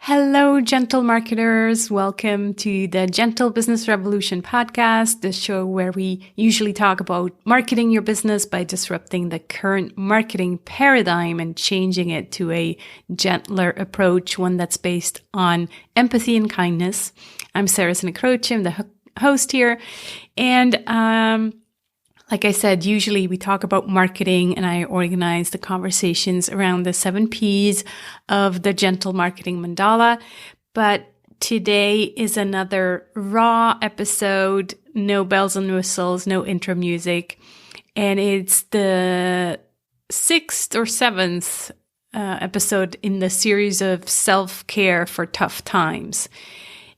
Hello, gentle marketers. Welcome to the Gentle Business Revolution podcast, the show where we usually talk about marketing your business by disrupting the current marketing paradigm and changing it to a gentler approach, one that's based on empathy and kindness. I'm Sarah Sinacroce. I'm the host here. And like I said, usually we talk about marketing and I organize the conversations around the 7 Ps of the Gentle Marketing Mandala. But today is another raw episode, no bells and whistles, no intro music. And it's the 6th or 7th episode in the series of self-care for tough times.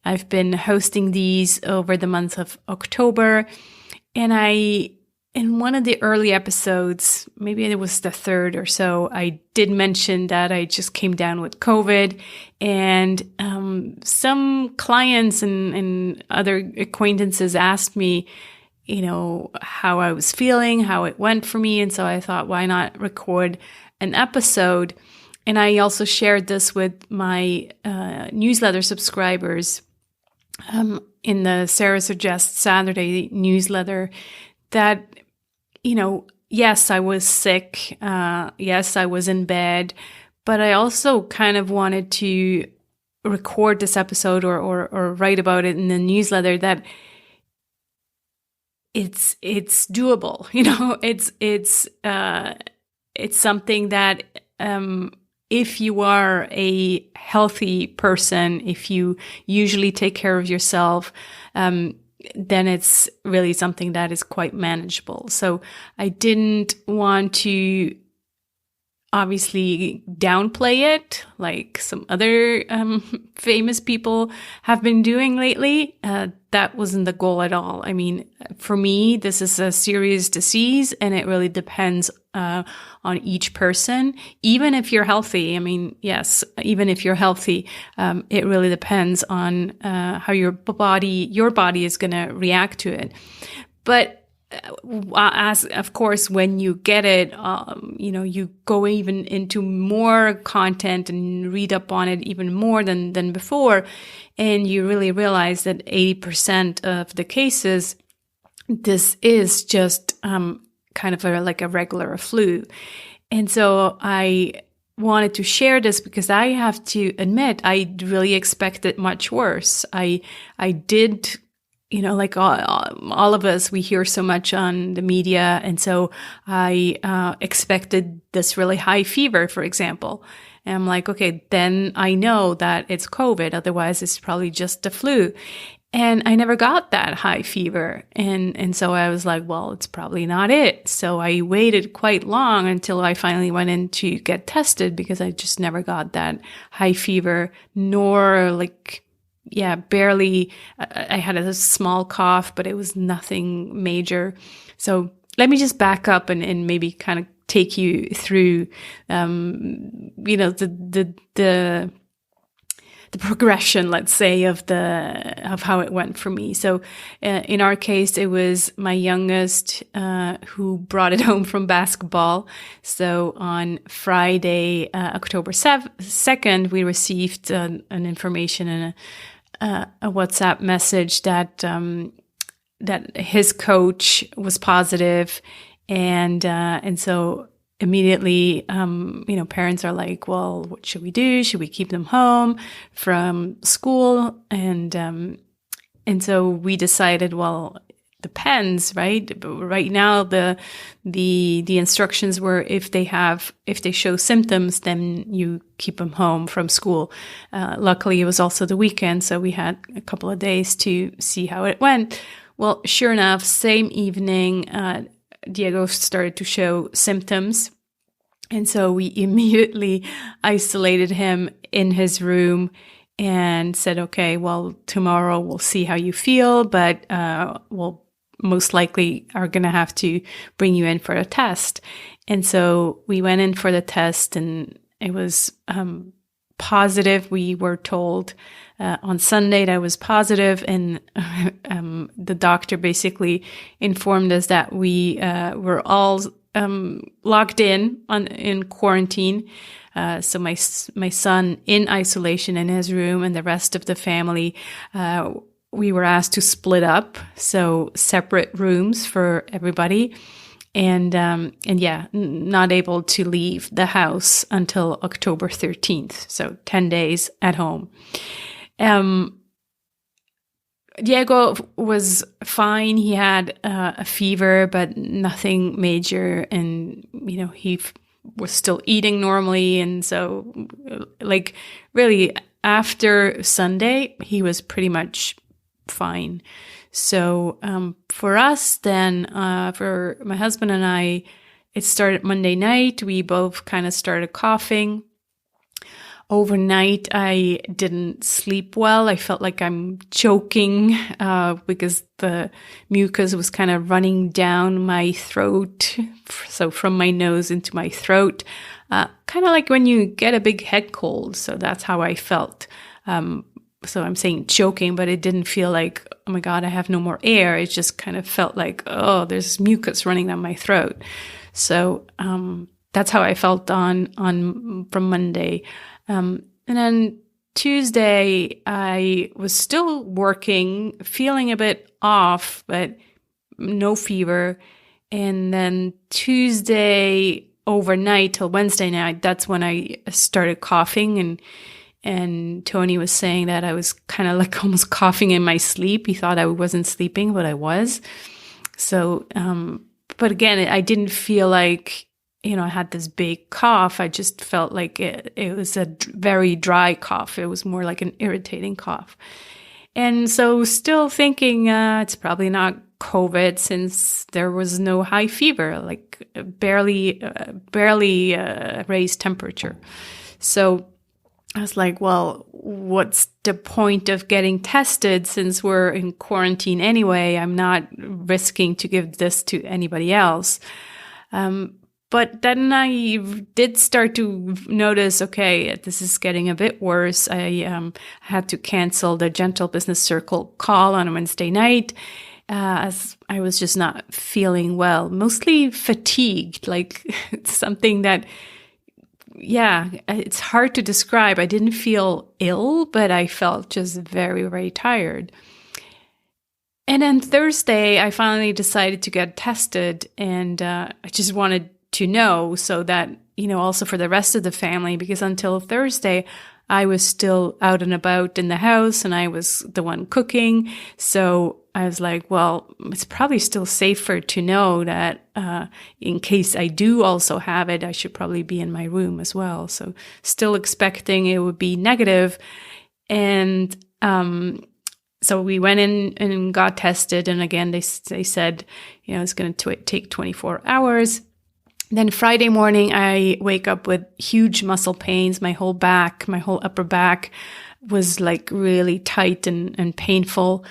I've been hosting these over the month of October, and in one of the early episodes, maybe it was the 3rd or so, I did mention that I just came down with COVID, and some clients and other acquaintances asked me, how I was feeling, how it went for me. And so I thought, why not record an episode? And I also shared this with my newsletter subscribers in the Sarah Suggests Saturday newsletter that, yes, I was sick. Yes, I was in bed, but I also kind of wanted to record this episode or write about it in the newsletter that it's doable. It's something that, if you are a healthy person, if you usually take care of yourself, then it's really something that is quite manageable. So I didn't want to obviously downplay it like some other famous people have been doing lately. That wasn't the goal at all. I mean, for me, this is a serious disease and it really depends on each person. Even if you're healthy, yes, even if you're healthy, it really depends on how your body is going to react to it. But as of course, when you get it, you go even into more content and read up on it even more than before. And you really realize that 80% of the cases, this is just kind of like a regular flu. And so I wanted to share this because I have to admit, I really expected much worse. I did, like all of us, we hear so much on the media. And so I expected this really high fever, for example. And I'm like, okay, then I know that it's COVID. Otherwise, it's probably just the flu. And I never got that high fever. And so I was like, well, it's probably not it. So I waited quite long until I finally went in to get tested because I just never got that high fever, nor barely. I had a small cough, but it was nothing major. So let me just back up and maybe kind of take you through, the progression, let's say, of how it went for me. So in our case, it was my youngest who brought it home from basketball. So on Friday, October 2nd, we received an information and a WhatsApp message that his coach was positive, and so immediately, parents are like, well, what should we do? Should we keep them home from school? And so we decided, well, depends, right? But right now, the instructions were if they show symptoms, then you keep them home from school. Luckily, it was also the weekend, so we had a couple of days to see how it went. Well, sure enough, same evening, Diego started to show symptoms. And so we immediately isolated him in his room and said, okay, well, tomorrow we'll see how you feel, but we'll most likely are going to have to bring you in for a test. And so we went in for the test and it was positive. We were told on Sunday that I was positive, and the doctor basically informed us that we were all locked in quarantine So my son in isolation in his room, and the rest of the family, we were asked to split up, so separate rooms for everybody. And yeah, not able to leave the house until October 13th. So 10 days at home. Diego was fine. He had a fever, but nothing major. And, he was still eating normally. And so like really after Sunday, he was pretty much fine. So for us then, for my husband and I, it started Monday night. We both kind of started coughing. Overnight, I didn't sleep well. I felt like I'm choking because the mucus was kind of running down my throat. So from my nose into my throat, kind of like when you get a big head cold. So that's how I felt. So I'm saying choking, but it didn't feel like, oh my God, I have no more air. It just kind of felt like, oh, there's mucus running down my throat. So that's how I felt from Monday. And then Tuesday, I was still working, feeling a bit off, but no fever. And then Tuesday overnight till Wednesday night, that's when I started coughing. And Tony was saying that I was kind of like almost coughing in my sleep. He thought I wasn't sleeping, but I was. So, but again, I didn't feel like, I had this big cough. I just felt like it was a very dry cough. It was more like an irritating cough. And so still thinking it's probably not COVID since there was no high fever, like barely raised temperature. So I was like, well, what's the point of getting tested since we're in quarantine anyway? I'm not risking to give this to anybody else. But then I did start to notice, okay, this is getting a bit worse. I had to cancel the Gentle Business Circle call on a Wednesday night as I was just not feeling well, mostly fatigued, like it's something that, yeah, it's hard to describe. I didn't feel ill, but I felt just very, very tired. And then Thursday, I finally decided to get tested, and I just wanted to know so that, also for the rest of the family, because until Thursday, I was still out and about in the house and I was the one cooking. So I was like, well, it's probably still safer to know that in case I do also have it, I should probably be in my room as well. So still expecting it would be negative. And so we went in and got tested. And again, they said, it's going to take 24 hours. Then Friday morning, I wake up with huge muscle pains. My whole upper back was like really tight and painful.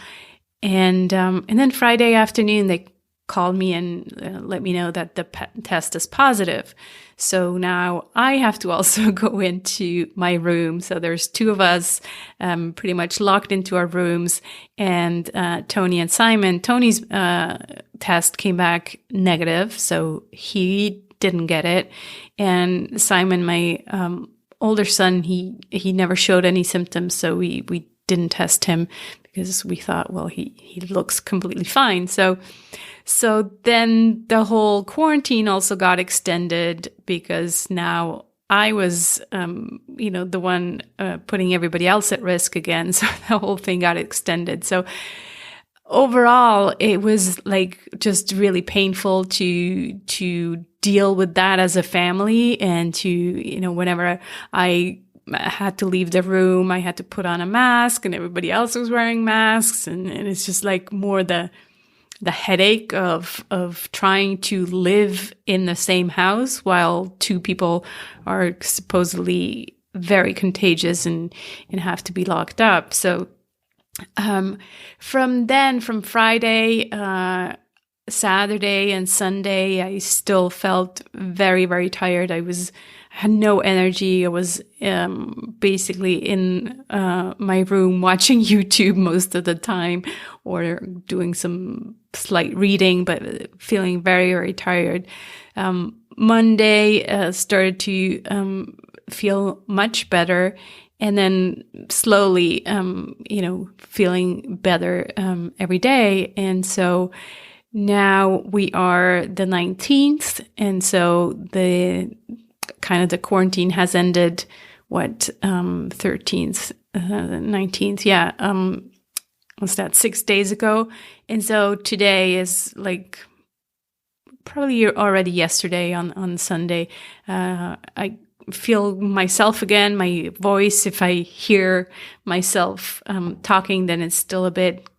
And then Friday afternoon, they called me and let me know that the test is positive. So now I have to also go into my room. So there's two of us pretty much locked into our rooms, and Tony and Simon. Tony's test came back negative, so he didn't get it. And Simon, my older son, he never showed any symptoms, so we didn't test him because we thought, well, he looks completely fine. So then the whole quarantine also got extended because now I was, the one putting everybody else at risk again. So the whole thing got extended. So overall, it was like just really painful to deal with that as a family, and to, whenever I had to leave the room, I had to put on a mask, and everybody else was wearing masks, and it's just like more the headache of trying to live in the same house while two people are supposedly very contagious and have to be locked up. So from Friday, Saturday and Sunday, I still felt very, very tired. I had no energy. I was basically in my room watching YouTube most of the time, or doing some slight reading, but feeling very, very tired. Monday started to feel much better. And then slowly, feeling better every day. And so now we are the 19th. And so the quarantine has ended, 13th, 19th. Yeah. Was that 6 days ago? And so today is like probably already yesterday on Sunday. I feel myself again, my voice. If I hear myself talking, then it's still a bit,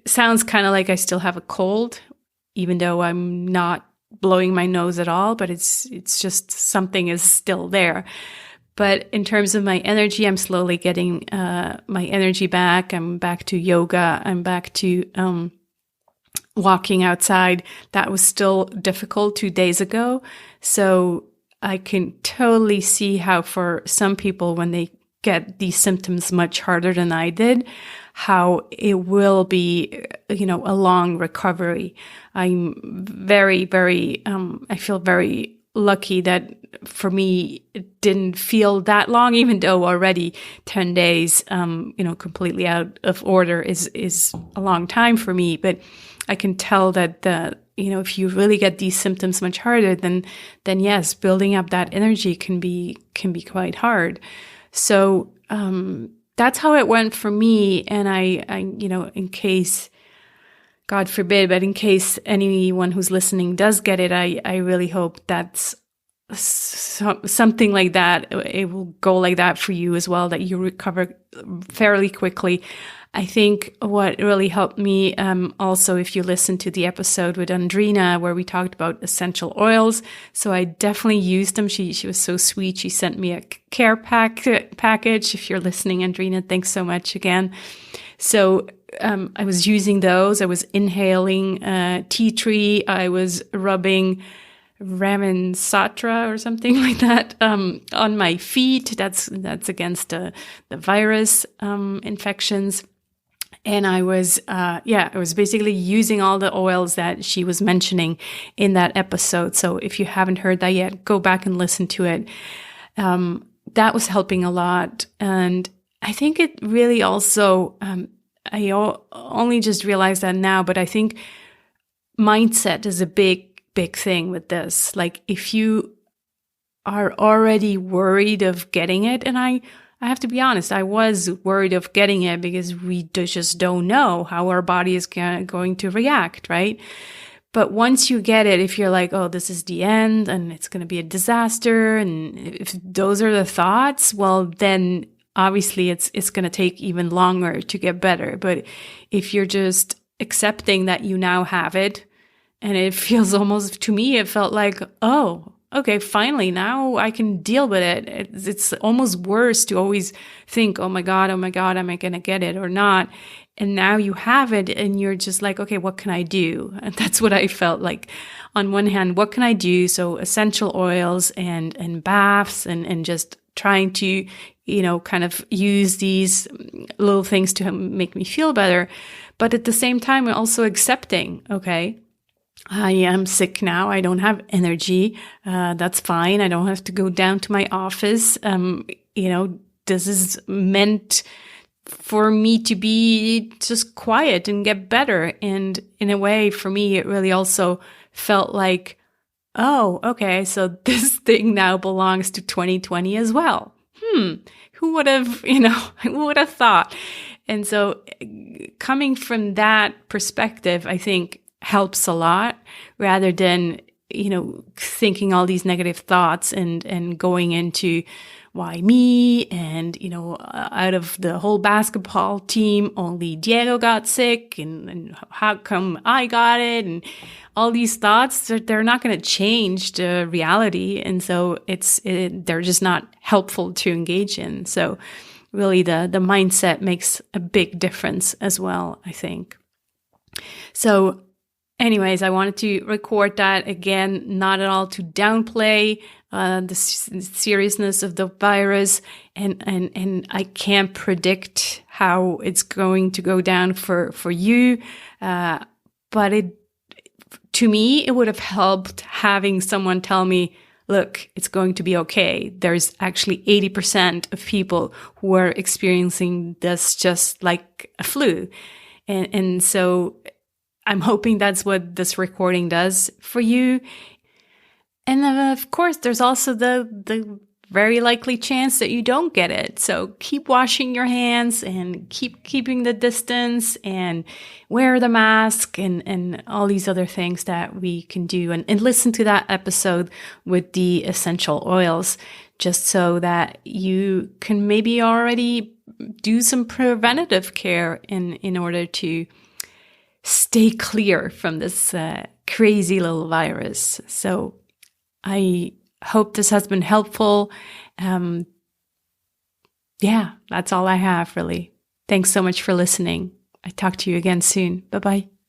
sounds kind of like I still have a cold, even though I'm not blowing my nose at all, but it's just something is still there. But in terms of my energy, I'm slowly getting my energy back. I'm back to yoga. I'm back to walking outside. That was still difficult 2 days ago. So I can totally see how for some people, when they get these symptoms much harder than I did, how it will be, a long recovery. I'm very, very, I feel very lucky that for me, it didn't feel that long, even though already 10 days, completely out of order is a long time for me. But I can tell that if you really get these symptoms much harder, then yes, building up that energy can be quite hard. So, that's how it went for me. And I, in case, God forbid, but in case anyone who's listening does get it, I really hope that's something like that. It will go like that for you as well, that you recover fairly quickly. I think what really helped me, also, if you listen to the episode with Andrina, where we talked about essential oils. So I definitely used them. She was so sweet. She sent me a care package. If you're listening, Andrina, thanks so much again. So, I was using those. I was inhaling, tea tree. I was rubbing Ramen Satra or something like that, on my feet. That's against the virus, infections. And I was basically using all the oils that she was mentioning in that episode. So if you haven't heard that yet, go back and listen to it. That was helping a lot. And I think it really also, I only just realized that now, but I think mindset is a big thing with this. Like if you are already worried of getting it, and I have to be honest, I was worried of getting it because we just don't know how our body is going to react, right? But once you get it, if you're like, oh, this is the end and it's going to be a disaster, and if those are the thoughts, well, then obviously it's going to take even longer to get better. But if you're just accepting that you now have it, and it feels almost, to me, it felt like, oh, okay, finally, now I can deal with it. It's almost worse to always think, oh my God, am I going to get it or not? And now you have it and you're just like, okay, what can I do? And that's what I felt like. On one hand, what can I do? So essential oils and baths and just trying to, kind of use these little things to make me feel better. But at the same time, also accepting, okay, I am sick now. I don't have energy. That's fine. I don't have to go down to my office. This is meant for me to be just quiet and get better. And in a way, for me, it really also felt like, oh, okay, so this thing now belongs to 2020 as well. Who would have, who would have thought? And so coming from that perspective, I think helps a lot, rather than, thinking all these negative thoughts and going into why me, and, out of the whole basketball team, only Diego got sick, and how come I got it? And all these thoughts, they're not going to change the reality. And so they're just not helpful to engage in. So really the mindset makes a big difference as well, I think. So anyways, I wanted to record that again, not at all to downplay the seriousness of the virus, and I can't predict how it's going to go down for you, but to me, it would have helped having someone tell me, look, it's going to be okay. There's actually 80% of people who are experiencing this just like a flu. And so I'm hoping that's what this recording does for you. And of course, there's also the very likely chance that you don't get it. So keep washing your hands and keep keeping the distance and wear the mask and all these other things that we can do. And listen to that episode with the essential oils, just so that you can maybe already do some preventative care in order to stay clear from this crazy little virus. So I hope this has been helpful. Yeah, that's all I have, really. Thanks so much for listening. I talk to you again soon. Bye-bye.